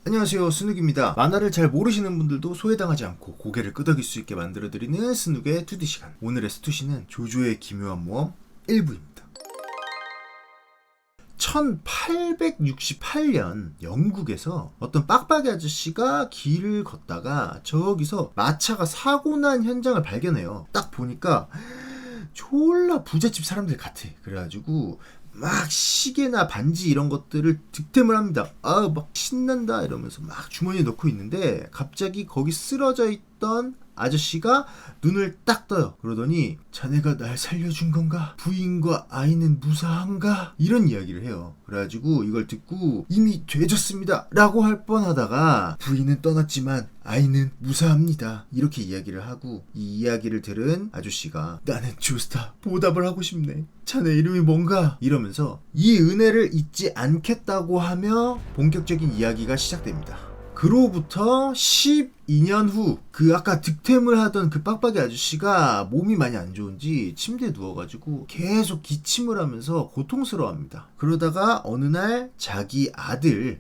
안녕하세요, 스눅입니다. 만화를 잘 모르시는 분들도 소외당하지 않고 고개를 끄덕일 수 있게 만들어드리는 스눅의 2D 시간. 오늘의 스투시는 조조의 기묘한 모험 1부입니다. 1868년 영국에서 어떤 빡빡이 아저씨가 길을 걷다가 저기서 마차가 사고 난 현장을 발견해요. 딱 보니까 졸라 부잣집 사람들 같아. 그래가지고 막 시계나 반지 이런 것들을 득템을 합니다. 막 신난다 이러면서 막 주머니에 넣고 있는데 갑자기 거기 쓰러져 있던 아저씨가 눈을 딱 떠요. 그러더니 자네가 날 살려준 건가? 부인과 아이는 무사한가? 이런 이야기를 해요. 그래가지고 이걸 듣고 이미 되졌습니다 라고 할 뻔하다가 부인은 떠났지만 아이는 무사합니다 이렇게 이야기를 하고, 이 이야기를 들은 아저씨가 나는 조스타 보답을 하고 싶네, 자네 이름이 뭔가? 이러면서 이 은혜를 잊지 않겠다고 하며 본격적인 이야기가 시작됩니다. 그로부터 12년 후 그 아까 득템을 하던 그 빡빡이 아저씨가 몸이 많이 안 좋은지 침대에 누워가지고 계속 기침을 하면서 고통스러워합니다. 그러다가 어느 날 자기 아들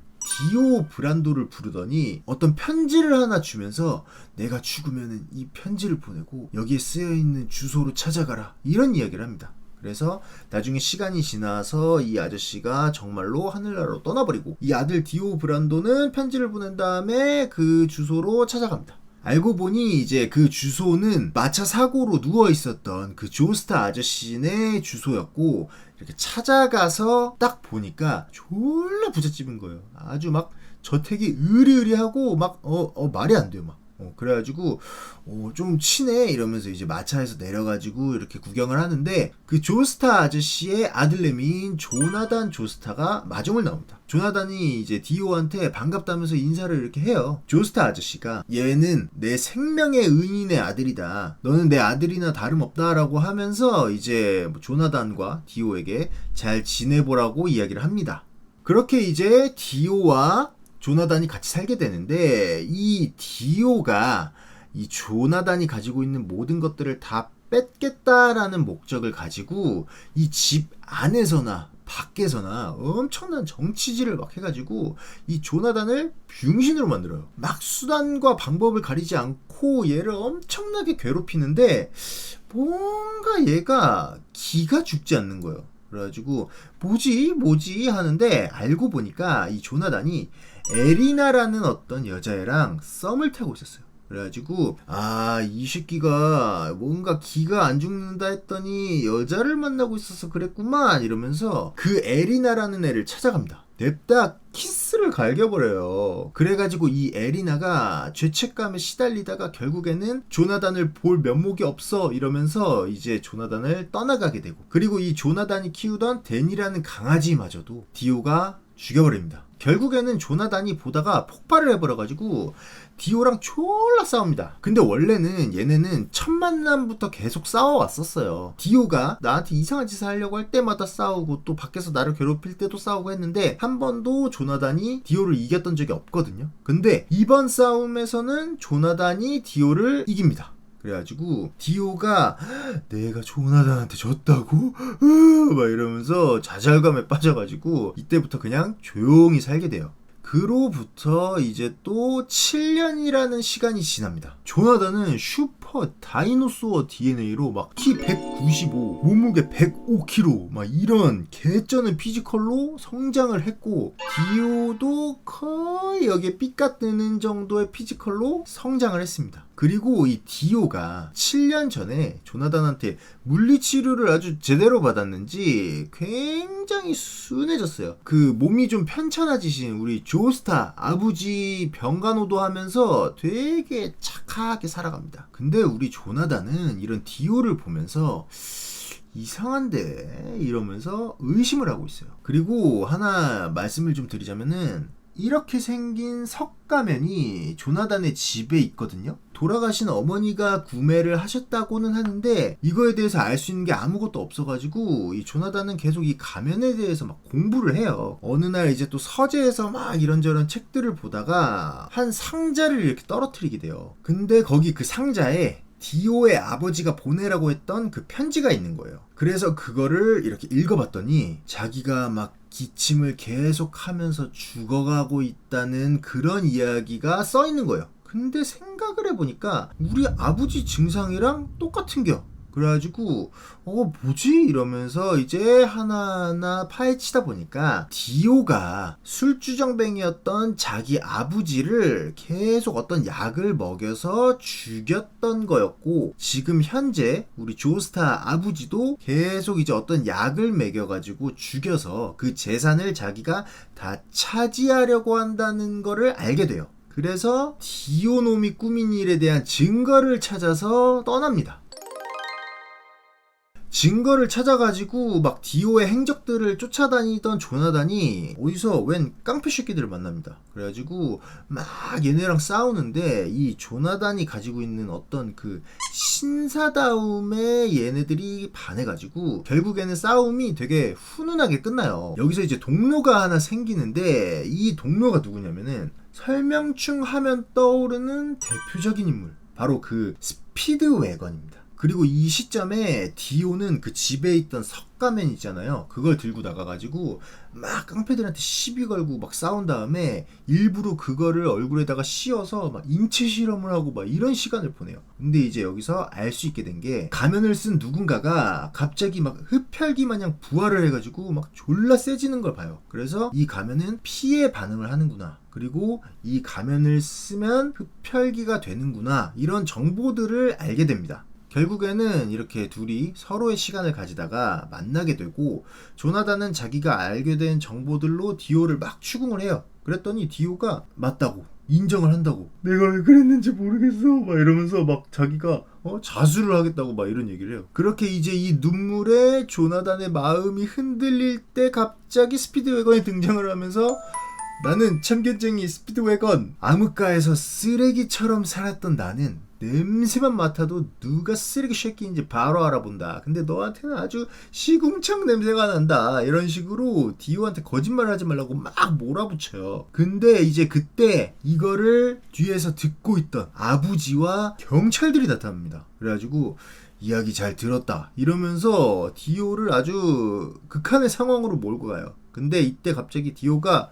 디오 브란도를 부르더니 어떤 편지를 하나 주면서 내가 죽으면 이 편지를 보내고 여기에 쓰여있는 주소로 찾아가라 이런 이야기를 합니다. 그래서 나중에 시간이 지나서 이 아저씨가 정말로 하늘나라로 떠나버리고 이 아들 디오 브란도는 편지를 보낸 다음에 그 주소로 찾아갑니다. 알고 보니 이제 그 주소는 마차 사고로 누워있었던 그 조스타 아저씨네 주소였고, 이렇게 찾아가서 딱 보니까 졸라 부잣집인 거예요. 아주 막 저택이 으리으리하고 막 말이 안 돼요. 막 그래가지고 좀 친해 이러면서 이제 마차에서 내려가지고 이렇게 구경을 하는데, 그 조스타 아저씨의 아들내미인 조나단 조스타가 마중을 나옵니다. 조나단이 이제 디오한테 반갑다면서 인사를 이렇게 해요. 조스타 아저씨가 얘는 내 생명의 은인의 아들이다, 너는 내 아들이나 다름없다라고 하면서 이제 조나단과 디오에게 잘 지내보라고 이야기를 합니다. 그렇게 이제 디오와 조나단이 같이 살게 되는데, 이 디오가 이 조나단이 가지고 있는 모든 것들을 다 뺏겠다라는 목적을 가지고 이 집 안에서나 밖에서나 엄청난 정치질을 막 해가지고 이 조나단을 병신으로 만들어요. 막 수단과 방법을 가리지 않고 얘를 엄청나게 괴롭히는데 뭔가 얘가 기가 죽지 않는 거예요. 그래가지고 뭐지 하는데 알고 보니까 이 조나단이 에리나라는 어떤 여자애랑 썸을 타고 있었어요. 그래가지고 이 새끼가 뭔가 기가 안 죽는다 했더니 여자를 만나고 있어서 그랬구만 이러면서 그 에리나라는 애를 찾아갑니다. 냅다 키스를 갈겨버려요. 그래가지고 이 에리나가 죄책감에 시달리다가 결국에는 조나단을 볼 면목이 없어 이러면서 이제 조나단을 떠나가게 되고, 그리고 이 조나단이 키우던 댄이라는 강아지마저도 디오가 죽여버립니다. 결국에는 조나단이 보다가 폭발을 해버려가지고 디오랑 졸라 싸웁니다. 근데 원래는 얘네는 첫 만남부터 계속 싸워왔었어요. 디오가 나한테 이상한 짓을 하려고 할 때마다 싸우고 또 밖에서 나를 괴롭힐 때도 싸우고 했는데 한 번도 조나단이 디오를 이겼던 적이 없거든요. 근데 이번 싸움에서는 조나단이 디오를 이깁니다. 그래가지고 디오가 내가 조나단한테 졌다고? 막 이러면서 좌절감에 빠져가지고 이때부터 그냥 조용히 살게 돼요. 그로부터 이제 또 7년이라는 시간이 지납니다. 조나단은 슈퍼 다이노소어 DNA로 막 키 195, 몸무게 105kg 막 이런 개쩌는 피지컬로 성장을 했고, 디오도 거의 여기에 삐까 뜨는 정도의 피지컬로 성장을 했습니다. 그리고 이 디오가 7년 전에 조나단한테 물리치료를 아주 제대로 받았는지 굉장히 순해졌어요. 그 몸이 좀 편찮아지신 우리 조스타 아버지 병간호도 하면서 되게 착하게 살아갑니다. 근데 우리 조나단은 이런 디오를 보면서 이상한데 이러면서 의심을 하고 있어요. 그리고 하나 말씀을 좀 드리자면은, 이렇게 생긴 석가면이 조나단의 집에 있거든요. 돌아가신 어머니가 구매를 하셨다고는 하는데 이거에 대해서 알 수 있는 게 아무것도 없어가지고 이 조나단은 계속 이 가면에 대해서 막 공부를 해요. 어느 날 이제 또 서재에서 막 이런저런 책들을 보다가 한 상자를 이렇게 떨어뜨리게 돼요. 근데 거기 그 상자에 디오의 아버지가 보내라고 했던 그 편지가 있는 거예요. 그래서 그거를 이렇게 읽어봤더니 자기가 막 기침을 계속하면서 죽어가고 있다는 그런 이야기가 써 있는 거예요. 근데 생각을 해보니까 우리 아버지 증상이랑 똑같은겨. 그래가지고 뭐지? 이러면서 이제 하나하나 파헤치다 보니까 디오가 술주정뱅이였던 자기 아버지를 계속 어떤 약을 먹여서 죽였던 거였고, 지금 현재 우리 조스타 아버지도 계속 이제 어떤 약을 먹여가지고 죽여서 그 재산을 자기가 다 차지하려고 한다는 거를 알게 돼요. 그래서 디오놈이 꾸민 일에 대한 증거를 찾아서 떠납니다. 증거를 찾아가지고 막 디오의 행적들을 쫓아다니던 조나단이 어디서 웬 깡패 새끼들을 만납니다. 그래가지고 막 얘네랑 싸우는데 이 조나단이 가지고 있는 어떤 그 신사다움에 얘네들이 반해가지고 결국에는 싸움이 되게 훈훈하게 끝나요. 여기서 이제 동료가 하나 생기는데 이 동료가 누구냐면은 설명충 하면 떠오르는 대표적인 인물, 바로 그 스피드웨건입니다. 그리고 이 시점에 디오는 그 집에 있던 석가면 있잖아요. 그걸 들고 나가가지고 막 깡패들한테 시비 걸고 막 싸운 다음에 일부러 그거를 얼굴에다가 씌워서 막 인체 실험을 하고 막 이런 시간을 보내요. 근데 이제 여기서 알 수 있게 된 게, 가면을 쓴 누군가가 갑자기 막 흡혈귀 마냥 부활을 해가지고 막 졸라 세지는 걸 봐요. 그래서 이 가면은 피해 반응을 하는구나, 그리고 이 가면을 쓰면 흡혈귀가 되는구나, 이런 정보들을 알게 됩니다. 결국에는 이렇게 둘이 서로의 시간을 가지다가 만나게 되고, 조나단은 자기가 알게 된 정보들로 디오를 막 추궁을 해요. 그랬더니 디오가 맞다고 인정을 한다고, 내가 왜 그랬는지 모르겠어 막 이러면서 막 자기가 자수를 하겠다고 막 이런 얘기를 해요. 그렇게 이제 이 눈물에 조나단의 마음이 흔들릴 때 갑자기 스피드웨건이 등장을 하면서, 나는 참견쟁이 스피드웨건, 암흑가에서 쓰레기처럼 살았던 나는 냄새만 맡아도 누가 쓰레기 새끼인지 바로 알아본다. 근데 너한테는 아주 시궁창 냄새가 난다. 이런 식으로 디오한테 거짓말을 하지 말라고 막 몰아붙여요. 근데 이제 그때 이거를 뒤에서 듣고 있던 아부지와 경찰들이 나타납니다. 그래가지고 이야기 잘 들었다 이러면서 디오를 아주 극한의 상황으로 몰고 가요. 근데 이때 갑자기 디오가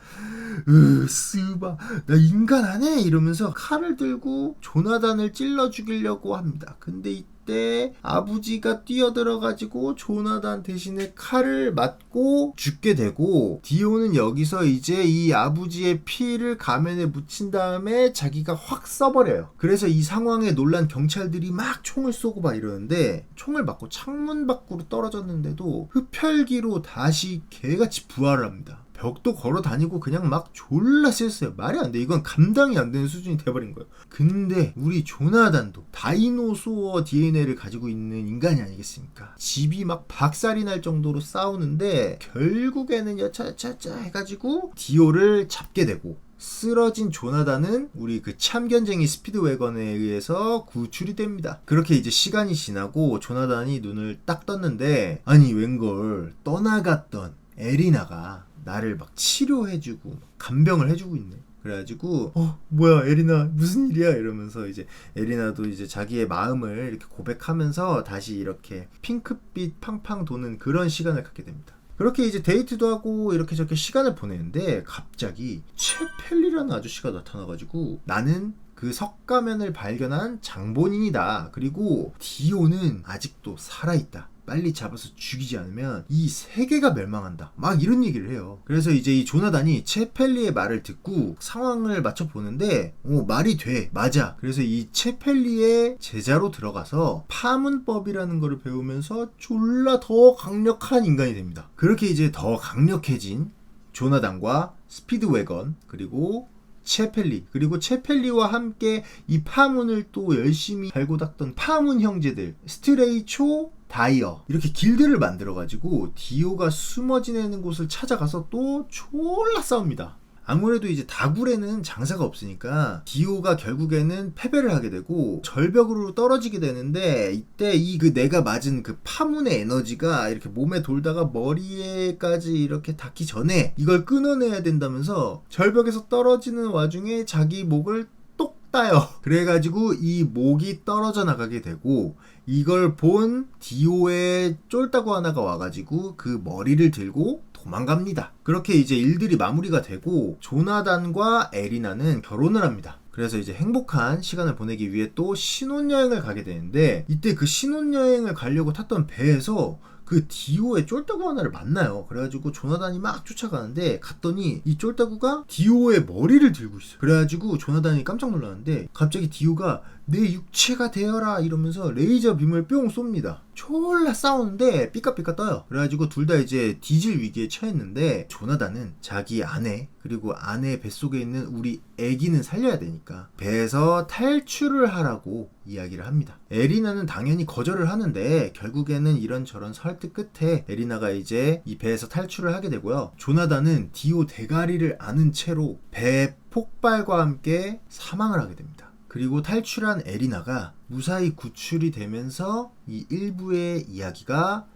스바 나 인간 아네 이러면서 칼을 들고 조나단을 찔러 죽이려고 합니다. 근데 이때 아부지가 뛰어들어가지고 조나단 대신에 칼을 맞고 죽게 되고, 디오는 여기서 이제 이 아부지의 피를 가면에 묻힌 다음에 자기가 확 써버려요. 그래서 이 상황에 놀란 경찰들이 막 총을 쏘고 막 이러는데, 총을 맞고 창문 밖으로 떨어졌는데도 흡혈귀로 다시 개같이 부활을 합니다. 벽도 걸어 다니고 그냥 막 졸라 셌어요. 말이 안 돼. 이건 감당이 안 되는 수준이 돼버린 거예요. 근데 우리 조나단도 다이노소어 DNA를 가지고 있는 인간이 아니겠습니까? 집이 막 박살이 날 정도로 싸우는데 결국에는 여차저차 해가지고 디오를 잡게 되고, 쓰러진 조나단은 우리 그 참견쟁이 스피드웨건에 의해서 구출이 됩니다. 그렇게 이제 시간이 지나고 조나단이 눈을 딱 떴는데, 아니 웬걸 떠나갔던 에리나가 나를 막 치료해주고 간병을 해주고 있네. 그래가지고 뭐야 에리나 무슨 일이야 이러면서 이제 에리나도 이제 자기의 마음을 이렇게 고백하면서 다시 이렇게 핑크빛 팡팡 도는 그런 시간을 갖게 됩니다. 그렇게 이제 데이트도 하고 이렇게 저렇게 시간을 보내는데 갑자기 채펠리라는 아저씨가 나타나가지고, 나는 그 석가면을 발견한 장본인이다. 그리고 디오는 아직도 살아있다. 빨리 잡아서 죽이지 않으면 이 세계가 멸망한다. 막 이런 얘기를 해요. 그래서 이제 이 조나단이 채펠리의 말을 듣고 상황을 맞춰보는데 말이 돼. 맞아. 그래서 이 채펠리의 제자로 들어가서 파문법이라는 거를 배우면서 졸라 더 강력한 인간이 됩니다. 그렇게 이제 더 강력해진 조나단과 스피드웨건, 그리고 채펠리, 그리고 채펠리와 함께 이 파문을 또 열심히 갈고 닦던 파문 형제들 스트레이초, 다이어, 이렇게 길드를 만들어가지고 디오가 숨어 지내는 곳을 찾아가서 또 졸라 싸웁니다. 아무래도 이제 다굴에는 장사가 없으니까 디오가 결국에는 패배를 하게 되고 절벽으로 떨어지게 되는데, 이때 내가 맞은 그 파문의 에너지가 이렇게 몸에 돌다가 머리에까지 이렇게 닿기 전에 이걸 끊어내야 된다면서 절벽에서 떨어지는 와중에 자기 목을 똑 따요. 그래가지고 이 목이 떨어져 나가게 되고, 이걸 본 디오의 쫄따구 하나가 와가지고 그 머리를 들고 도망갑니다. 그렇게 이제 일들이 마무리가 되고 조나단과 에리나는 결혼을 합니다. 그래서 이제 행복한 시간을 보내기 위해 또 신혼여행을 가게 되는데, 이때 그 신혼여행을 가려고 탔던 배에서 그 디오의 쫄따구 하나를 만나요. 그래가지고 조나단이 막 쫓아가는데, 갔더니 이 쫄따구가 디오의 머리를 들고 있어요. 그래가지고 조나단이 깜짝 놀랐는데, 갑자기 디오가 내 육체가 되어라 이러면서 레이저 빔을 뿅 쏩니다. 졸라 싸우는데 삐까삐까 떠요. 그래가지고 둘 다 이제 뒤질 위기에 처했는데, 조나단은 자기 아내 그리고 아내 뱃속에 있는 우리 애기는 살려야 되니까 배에서 탈출을 하라고 이야기를 합니다. 에리나는 당연히 거절을 하는데, 결국에는 이런저런 설득 끝에 에리나가 이제 이 배에서 탈출을 하게 되고요. 조나단은 디오 대가리를 안은 채로 배 폭발과 함께 사망을 하게 됩니다. 그리고 탈출한 에리나가 무사히 구출이 되면서 이 1부의 이야기가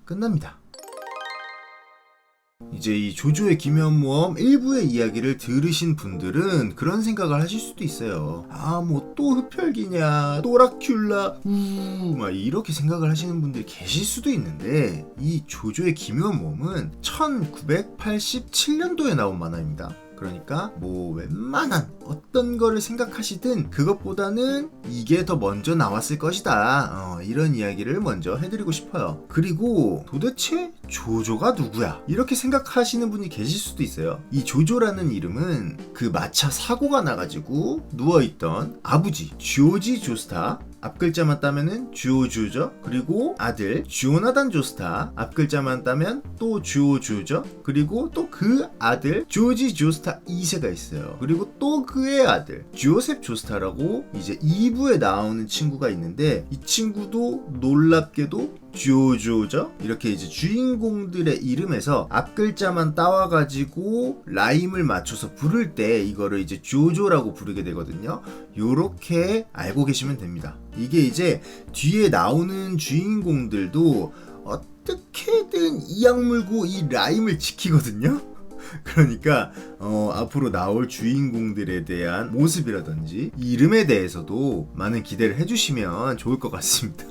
끝납니다. 이제 이 조조의 기묘한 모험 1부의 이야기를 들으신 분들은 그런 생각을 하실 수도 있어요. 아, 뭐 또 흡혈귀냐, 또라큘라, 막 이렇게 생각을 하시는 분들이 계실 수도 있는데, 이 조조의 기묘한 모험은 1987년도에 나온 만화입니다. 그러니까 뭐 웬만한 어떤 거를 생각하시든 그것보다는 이게 더 먼저 나왔을 것이다, 이런 이야기를 먼저 해드리고 싶어요. 그리고 도대체 조조가 누구야? 이렇게 생각하시는 분이 계실 수도 있어요. 이 조조라는 이름은 그 마차 사고가 나가지고 누워있던 아버지 조지 조스타, 앞글자만 따면은 주오주죠. 그리고 아들 조나단 조스타, 앞글자만 따면 또 주오주죠. 그리고 또 그 아들 조지 조스타 2세가 있어요. 그리고 또 그의 아들 조셉 조스타라고 이제 2부에 나오는 친구가 있는데, 이 친구도 놀랍게도 조조죠. 이렇게 이제 주인공들의 이름에서 앞글자만 따와가지고 라임을 맞춰서 부를 때 이거를 이제 조조라고 부르게 되거든요. 요렇게 알고 계시면 됩니다. 이게 이제 뒤에 나오는 주인공들도 어떻게든 이악 물고 이 라임을 지키거든요. 그러니까 앞으로 나올 주인공들에 대한 모습이라든지 이름에 대해서도 많은 기대를 해주시면 좋을 것 같습니다.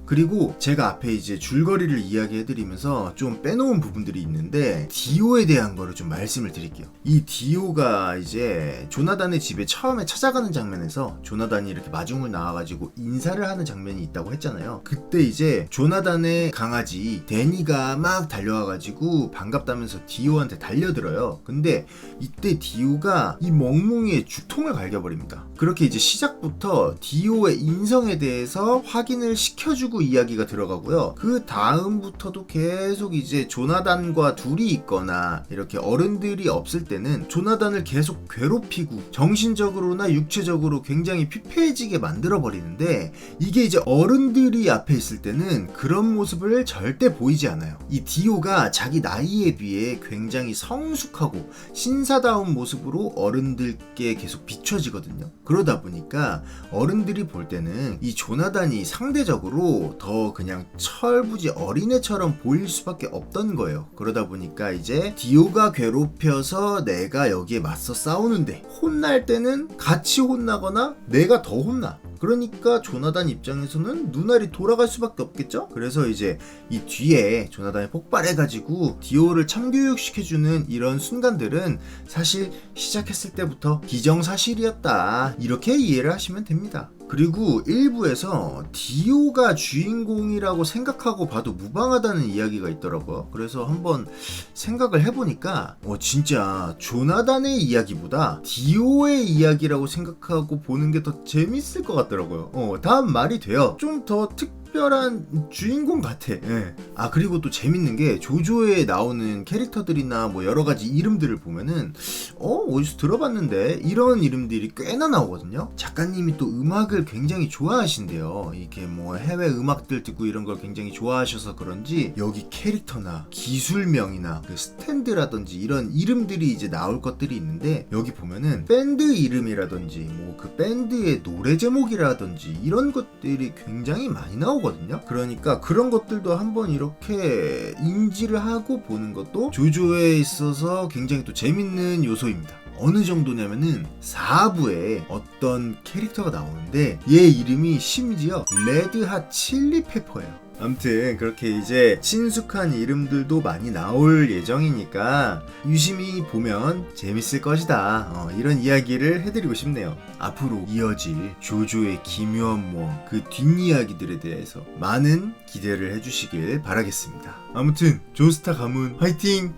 그리고 제가 앞에 이제 줄거리를 이야기해드리면서 좀 빼놓은 부분들이 있는데, 디오에 대한 거를 좀 말씀을 드릴게요. 이 디오가 이제 조나단의 집에 처음에 찾아가는 장면에서 조나단이 이렇게 마중을 나와가지고 인사를 하는 장면이 있다고 했잖아요. 그때 이제 조나단의 강아지 데니가 막 달려와가지고 반갑다면서 디오한테 달려들어요. 근데 이때 디오가 이 멍뭉이의 죽통을 갈겨버립니다. 그렇게 이제 시작부터 디오의 인성에 대해서 확인을 시켜주고 이야기가 들어가고요. 그 다음부터도 계속 이제 조나단과 둘이 있거나 이렇게 어른들이 없을 때는 조나단을 계속 괴롭히고 정신적으로나 육체적으로 굉장히 피폐해지게 만들어 버리는데, 이게 이제 어른들이 앞에 있을 때는 그런 모습을 절대 보이지 않아요. 이 디오가 자기 나이에 비해 굉장히 성숙하고 신사다운 모습으로 어른들께 계속 비춰지거든요. 그러다 보니까 어른들이 볼 때는 이 조나단이 상대적으로 더 그냥 철부지 어린애처럼 보일 수밖에 없던 거예요. 그러다 보니까 이제 디오가 괴롭혀서 내가 여기에 맞서 싸우는데 혼날 때는 같이 혼나거나 내가 더 혼나. 그러니까 조나단 입장에서는 눈알이 돌아갈 수밖에 없겠죠? 그래서 이제 이 뒤에 조나단이 폭발해가지고 디오를 참교육시켜주는 이런 순간들은 사실 시작했을 때부터 기정사실이었다, 이렇게 이해를 하시면 됩니다. 그리고 1부에서 디오가 주인공이라고 생각하고 봐도 무방하다는 이야기가 있더라고요. 그래서 한번 생각을 해보니까 진짜 조나단의 이야기보다 디오의 이야기라고 생각하고 보는 게 더 재밌을 것 같더라고요. 다음 말이 돼요. 좀 더 특별한 주인공 같아. 예. 아, 그리고 또 재밌는 게 조조에 나오는 캐릭터들이나 뭐 여러 가지 이름들을 보면은 어디서 들어봤는데 이런 이름들이 꽤나 나오거든요. 작가님이 또 음악을 굉장히 좋아하신대요. 이렇게 뭐 해외 음악들 듣고 이런 걸 굉장히 좋아하셔서 그런지 여기 캐릭터나 기술명이나 그 스탠드라든지 이런 이름들이 이제 나올 것들이 있는데, 여기 보면은 밴드 이름이라든지 뭐 그 밴드의 노래 제목이라든지 이런 것들이 굉장히 많이 나오거든요. 그러니까 그런 것들도 한번 이렇게 인지를 하고 보는 것도 조조에 있어서 굉장히 또 재밌는 요소입니다. 어느 정도냐면은 4부에 어떤 캐릭터가 나오는데 얘 이름이 심지어 레드핫 칠리페퍼예요. 아무튼 그렇게 이제 친숙한 이름들도 많이 나올 예정이니까 유심히 보면 재밌을 것이다. 이런 이야기를 해드리고 싶네요. 앞으로 이어질 조조의 기묘한 모험 그 뒷이야기들에 대해서 많은 기대를 해주시길 바라겠습니다. 아무튼 조스타 가문 화이팅!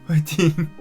화이팅!